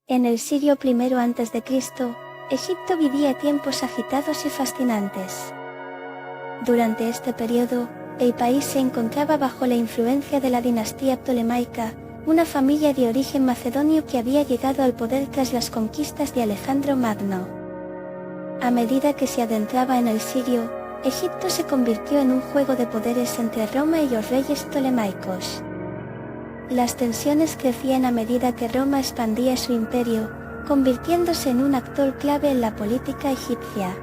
En el siglo I a.C., Egipto vivía tiempos agitados y fascinantes. Durante este periodo, el país se encontraba bajo la influencia de la dinastía ptolemaica, una familia de origen macedonio que había llegado al poder tras las conquistas de Alejandro Magno. A medida que se adentraba en el siglo, Egipto se convirtió en un juego de poderes entre Roma y los reyes ptolemaicos. Las tensiones crecían a medida que Roma expandía su imperio, convirtiéndose en un actor clave en la política egipcia.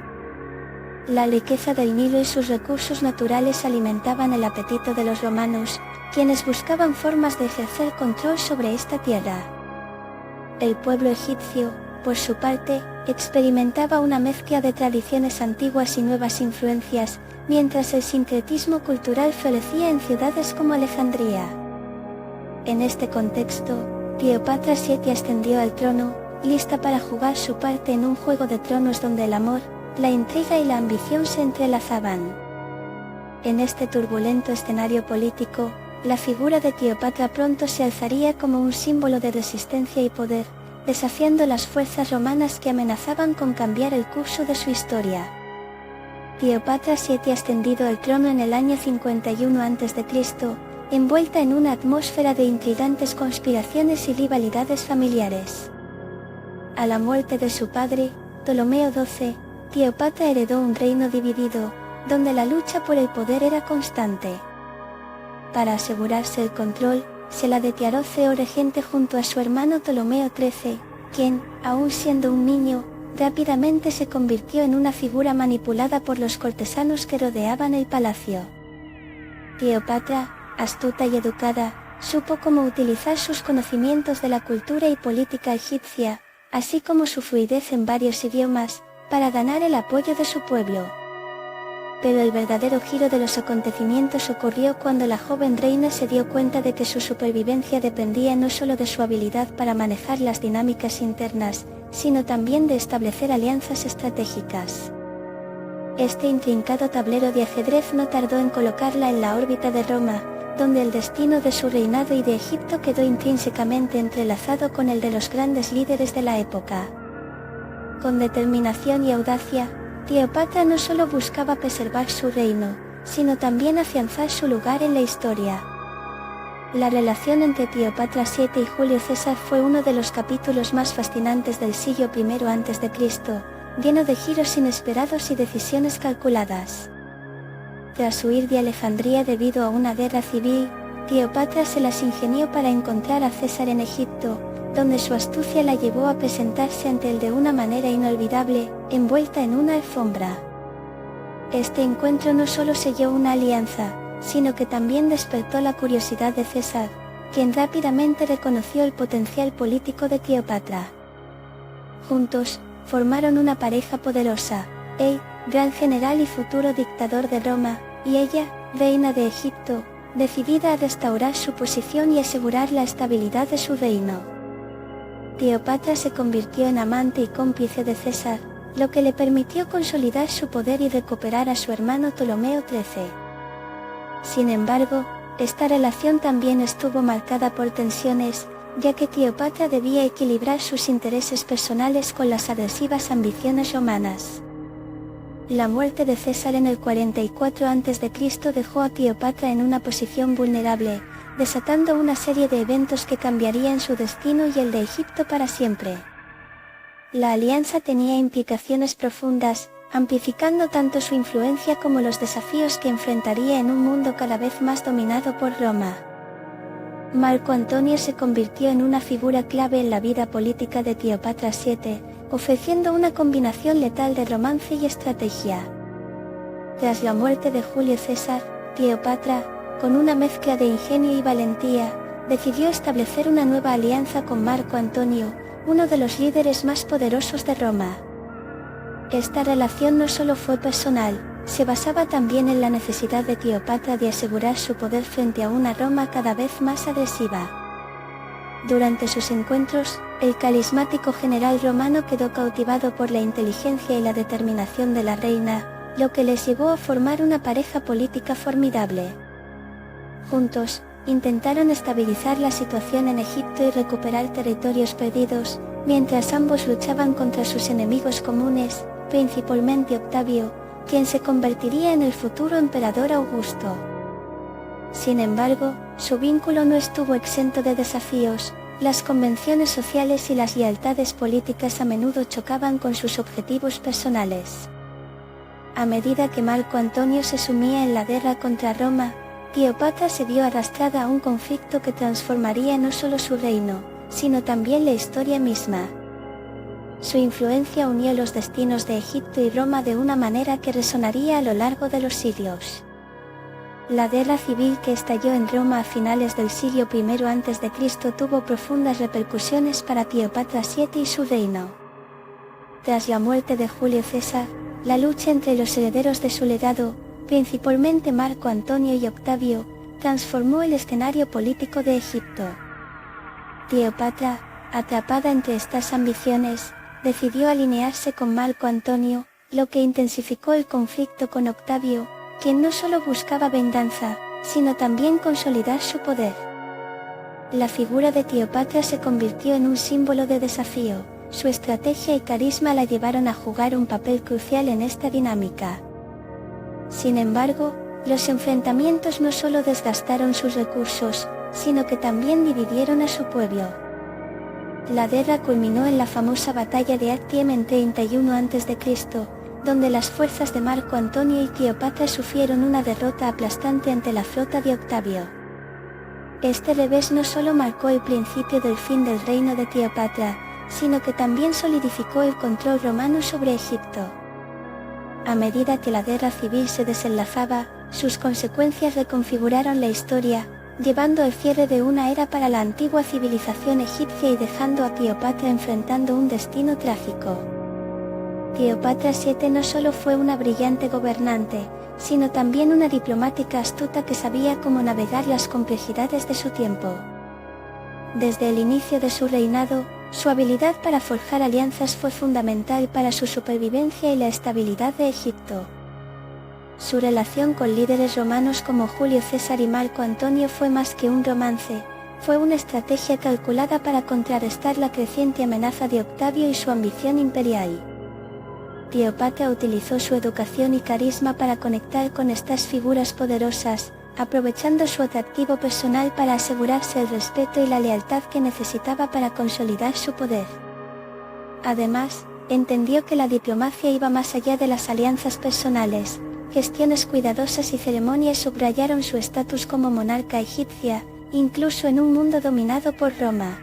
La riqueza del Nilo y sus recursos naturales alimentaban el apetito de los romanos, quienes buscaban formas de ejercer control sobre esta tierra. El pueblo egipcio, por su parte, experimentaba una mezcla de tradiciones antiguas y nuevas influencias, mientras el sincretismo cultural florecía en ciudades como Alejandría. En este contexto, Cleopatra VII ascendió al trono, lista para jugar su parte en un juego de tronos donde el amor, la intriga y la ambición se entrelazaban. En este turbulento escenario político, la figura de Cleopatra pronto se alzaría como un símbolo de resistencia y poder, desafiando las fuerzas romanas que amenazaban con cambiar el curso de su historia. Cleopatra VII ascendido al trono en el año 51 a.C., envuelta en una atmósfera de intrigantes conspiraciones y rivalidades familiares. A la muerte de su padre, Ptolomeo XII, Cleopatra heredó un reino dividido, donde la lucha por el poder era constante. Para asegurarse el control, se la declaró CEO regente junto a su hermano Ptolomeo XIII, quien, aún siendo un niño, rápidamente se convirtió en una figura manipulada por los cortesanos que rodeaban el palacio. Cleopatra, astuta y educada, supo cómo utilizar sus conocimientos de la cultura y política egipcia, así como su fluidez en varios idiomas, para ganar el apoyo de su pueblo. Pero el verdadero giro de los acontecimientos ocurrió cuando la joven reina se dio cuenta de que su supervivencia dependía no solo de su habilidad para manejar las dinámicas internas, sino también de establecer alianzas estratégicas. Este intrincado tablero de ajedrez no tardó en colocarla en la órbita de Roma, donde el destino de su reinado y de Egipto quedó intrínsecamente entrelazado con el de los grandes líderes de la época. Con determinación y audacia, Cleopatra no solo buscaba preservar su reino, sino también afianzar su lugar en la historia. La relación entre Cleopatra VII y Julio César fue uno de los capítulos más fascinantes del siglo I a.C., lleno de giros inesperados y decisiones calculadas. Tras huir de Alejandría debido a una guerra civil, Cleopatra se las ingenió para encontrar a César en Egipto, donde su astucia la llevó a presentarse ante él de una manera inolvidable, envuelta en una alfombra. Este encuentro no solo selló una alianza, sino que también despertó la curiosidad de César, quien rápidamente reconoció el potencial político de Cleopatra. Juntos, formaron una pareja poderosa, él, gran general y futuro dictador de Roma, y ella, reina de Egipto, decidida a restaurar su posición y asegurar la estabilidad de su reino. Cleopatra se convirtió en amante y cómplice de César, lo que le permitió consolidar su poder y recuperar a su hermano Ptolomeo XIII. Sin embargo, esta relación también estuvo marcada por tensiones, ya que Cleopatra debía equilibrar sus intereses personales con las agresivas ambiciones romanas. La muerte de César en el 44 a.C. dejó a Cleopatra en una posición vulnerable, desatando una serie de eventos que cambiarían su destino y el de Egipto para siempre. La alianza tenía implicaciones profundas, amplificando tanto su influencia como los desafíos que enfrentaría en un mundo cada vez más dominado por Roma. Marco Antonio se convirtió en una figura clave en la vida política de Cleopatra VII, ofreciendo una combinación letal de romance y estrategia. Tras la muerte de Julio César, Cleopatra, con una mezcla de ingenio y valentía, decidió establecer una nueva alianza con Marco Antonio, uno de los líderes más poderosos de Roma. Esta relación no solo fue personal, se basaba también en la necesidad de Cleopatra de asegurar su poder frente a una Roma cada vez más agresiva. Durante sus encuentros, el carismático general romano quedó cautivado por la inteligencia y la determinación de la reina, lo que les llevó a formar una pareja política formidable. Juntos, intentaron estabilizar la situación en Egipto y recuperar territorios perdidos, mientras ambos luchaban contra sus enemigos comunes, principalmente Octavio, quien se convertiría en el futuro emperador Augusto. Sin embargo, su vínculo no estuvo exento de desafíos. Las convenciones sociales y las lealtades políticas a menudo chocaban con sus objetivos personales. A medida que Marco Antonio se sumía en la guerra contra Roma, Cleopatra se vio arrastrada a un conflicto que transformaría no solo su reino, sino también la historia misma. Su influencia unió los destinos de Egipto y Roma de una manera que resonaría a lo largo de los siglos. La guerra civil que estalló en Roma a finales del siglo I a.C. tuvo profundas repercusiones para Cleopatra VII y su reino. Tras la muerte de Julio César, la lucha entre los herederos de su legado, principalmente Marco Antonio y Octavio, transformó el escenario político de Egipto. Cleopatra, atrapada entre estas ambiciones, decidió alinearse con Marco Antonio, lo que intensificó el conflicto con Octavio, quien no solo buscaba venganza, sino también consolidar su poder. La figura de Cleopatra se convirtió en un símbolo de desafío. Su estrategia y carisma la llevaron a jugar un papel crucial en esta dinámica. Sin embargo, los enfrentamientos no solo desgastaron sus recursos, sino que también dividieron a su pueblo. La guerra culminó en la famosa batalla de Actium en 31 a.C., donde las fuerzas de Marco Antonio y Cleopatra sufrieron una derrota aplastante ante la flota de Octavio. Este revés no solo marcó el principio del fin del reino de Cleopatra, sino que también solidificó el control romano sobre Egipto. A medida que la guerra civil se desenlazaba, sus consecuencias reconfiguraron la historia, llevando al cierre de una era para la antigua civilización egipcia y dejando a Cleopatra enfrentando un destino trágico. Cleopatra VII no solo fue una brillante gobernante, sino también una diplomática astuta que sabía cómo navegar las complejidades de su tiempo. Desde el inicio de su reinado, su habilidad para forjar alianzas fue fundamental para su supervivencia y la estabilidad de Egipto. Su relación con líderes romanos como Julio César y Marco Antonio fue más que un romance, fue una estrategia calculada para contrarrestar la creciente amenaza de Octavio y su ambición imperial. Cleopatra utilizó su educación y carisma para conectar con estas figuras poderosas, aprovechando su atractivo personal para asegurarse el respeto y la lealtad que necesitaba para consolidar su poder. Además, entendió que la diplomacia iba más allá de las alianzas personales. Gestiones cuidadosas y ceremonias subrayaron su estatus como monarca egipcia, incluso en un mundo dominado por Roma.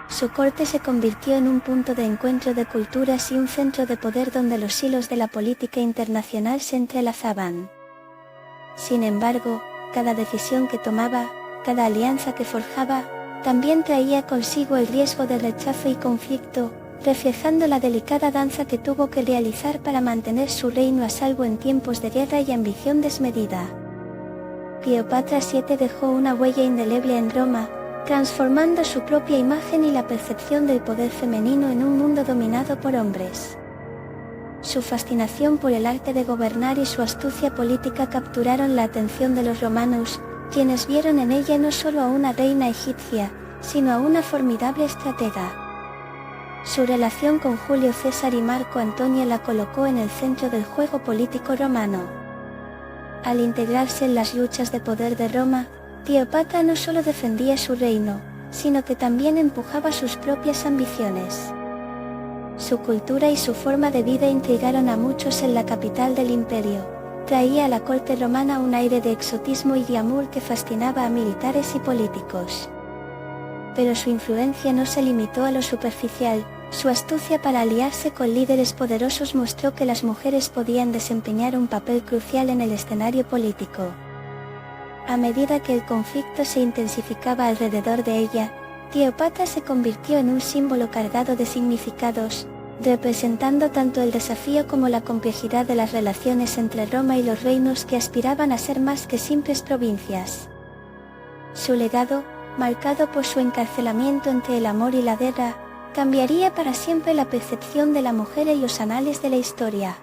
Su corte se convirtió en un punto de encuentro de culturas y un centro de poder donde los hilos de la política internacional se entrelazaban. Sin embargo, cada decisión que tomaba, cada alianza que forjaba, también traía consigo el riesgo de rechazo y conflicto, reflejando la delicada danza que tuvo que realizar para mantener su reino a salvo en tiempos de guerra y ambición desmedida. Cleopatra VII dejó una huella indeleble en Roma, transformando su propia imagen y la percepción del poder femenino en un mundo dominado por hombres. Su fascinación por el arte de gobernar y su astucia política capturaron la atención de los romanos, quienes vieron en ella no solo a una reina egipcia, sino a una formidable estratega. Su relación con Julio César y Marco Antonio la colocó en el centro del juego político romano. Al integrarse en las luchas de poder de Roma, Cleopatra no solo defendía su reino, sino que también empujaba sus propias ambiciones. Su cultura y su forma de vida intrigaron a muchos en la capital del imperio. Traía a la corte romana un aire de exotismo y glamour que fascinaba a militares y políticos. Pero su influencia no se limitó a lo superficial. Su astucia para aliarse con líderes poderosos mostró que las mujeres podían desempeñar un papel crucial en el escenario político. A medida que el conflicto se intensificaba alrededor de ella, Cleopatra se convirtió en un símbolo cargado de significados, representando tanto el desafío como la complejidad de las relaciones entre Roma y los reinos que aspiraban a ser más que simples provincias. Su legado, marcado por su encarcelamiento entre el amor y la guerra, cambiaría para siempre la percepción de la mujer en los anales de la historia.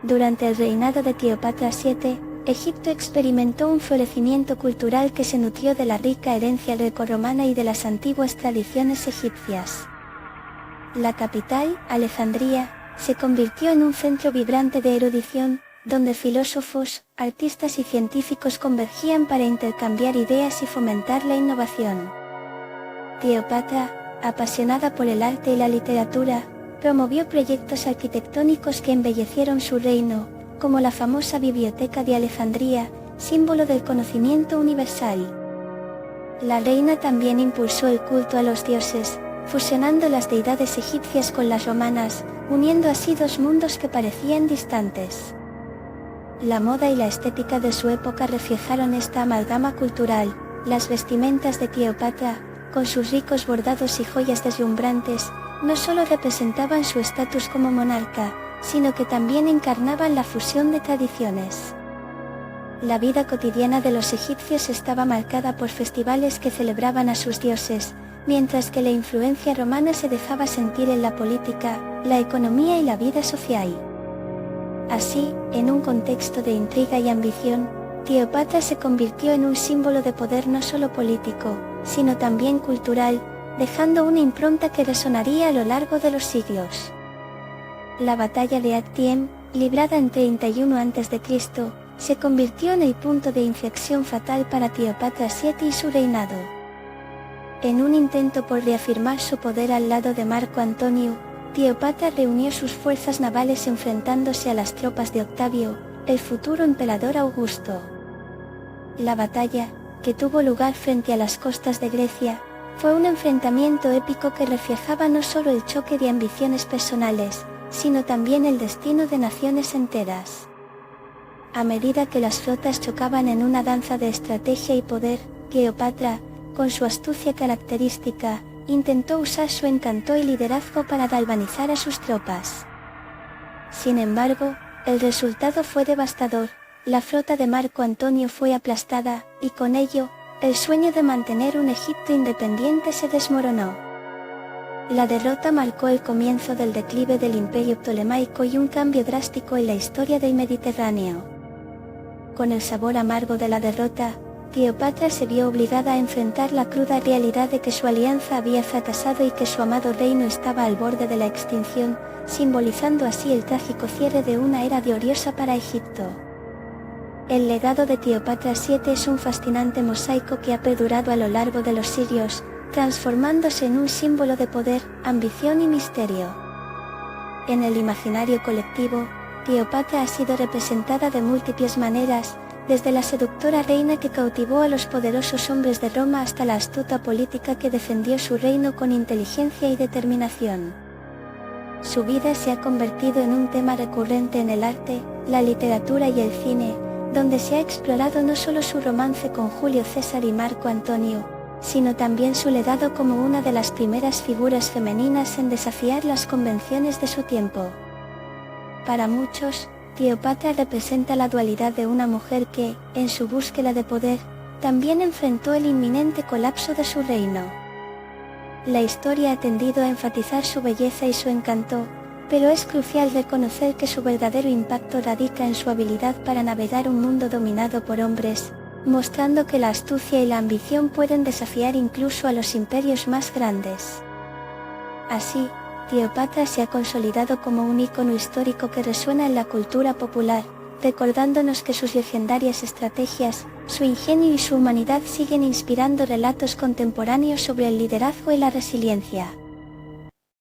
Durante el reinado de Cleopatra VII, Egipto experimentó un florecimiento cultural que se nutrió de la rica herencia grecorromana y de las antiguas tradiciones egipcias. La capital, Alejandría, se convirtió en un centro vibrante de erudición, donde filósofos, artistas y científicos convergían para intercambiar ideas y fomentar la innovación. Cleopatra, apasionada por el arte y la literatura, promovió proyectos arquitectónicos que embellecieron su reino, como la famosa Biblioteca de Alejandría, símbolo del conocimiento universal. La reina también impulsó el culto a los dioses, fusionando las deidades egipcias con las romanas, uniendo así dos mundos que parecían distantes. La moda y la estética de su época reflejaron esta amalgama cultural. Las vestimentas de Cleopatra, con sus ricos bordados y joyas deslumbrantes, no solo representaban su estatus como monarca, sino que también encarnaban la fusión de tradiciones. La vida cotidiana de los egipcios estaba marcada por festivales que celebraban a sus dioses, mientras que la influencia romana se dejaba sentir en la política, la economía y la vida social. Así, en un contexto de intriga y ambición, Cleopatra se convirtió en un símbolo de poder no solo político, sino también cultural, dejando una impronta que resonaría a lo largo de los siglos. La batalla de Actium, librada en 31 a.C., se convirtió en el punto de inflexión fatal para Cleopatra VII y su reinado. En un intento por reafirmar su poder al lado de Marco Antonio, Cleopatra reunió sus fuerzas navales enfrentándose a las tropas de Octavio, el futuro emperador Augusto. La batalla, que tuvo lugar frente a las costas de Grecia, fue un enfrentamiento épico que reflejaba no solo el choque de ambiciones personales, sino también el destino de naciones enteras. A medida que las flotas chocaban en una danza de estrategia y poder, Cleopatra, con su astucia característica, intentó usar su encanto y liderazgo para galvanizar a sus tropas. Sin embargo, el resultado fue devastador. La flota de Marco Antonio fue aplastada, y con ello, el sueño de mantener un Egipto independiente se desmoronó. La derrota marcó el comienzo del declive del Imperio Ptolemaico y un cambio drástico en la historia del Mediterráneo. Con el sabor amargo de la derrota, Cleopatra se vio obligada a enfrentar la cruda realidad de que su alianza había fracasado y que su amado reino estaba al borde de la extinción, simbolizando así el trágico cierre de una era gloriosa para Egipto. El legado de Cleopatra VII es un fascinante mosaico que ha perdurado a lo largo de los siglos, transformándose en un símbolo de poder, ambición y misterio. En el imaginario colectivo, Cleopatra ha sido representada de múltiples maneras, desde la seductora reina que cautivó a los poderosos hombres de Roma hasta la astuta política que defendió su reino con inteligencia y determinación. Su vida se ha convertido en un tema recurrente en el arte, la literatura y el cine, donde se ha explorado no solo su romance con Julio César y Marco Antonio, sino también su legado como una de las primeras figuras femeninas en desafiar las convenciones de su tiempo. Para muchos, Cleopatra representa la dualidad de una mujer que, en su búsqueda de poder, también enfrentó el inminente colapso de su reino. La historia ha tendido a enfatizar su belleza y su encanto, pero es crucial reconocer que su verdadero impacto radica en su habilidad para navegar un mundo dominado por hombres, mostrando que la astucia y la ambición pueden desafiar incluso a los imperios más grandes. Así, Cleopatra se ha consolidado como un ícono histórico que resuena en la cultura popular, recordándonos que sus legendarias estrategias, su ingenio y su humanidad siguen inspirando relatos contemporáneos sobre el liderazgo y la resiliencia.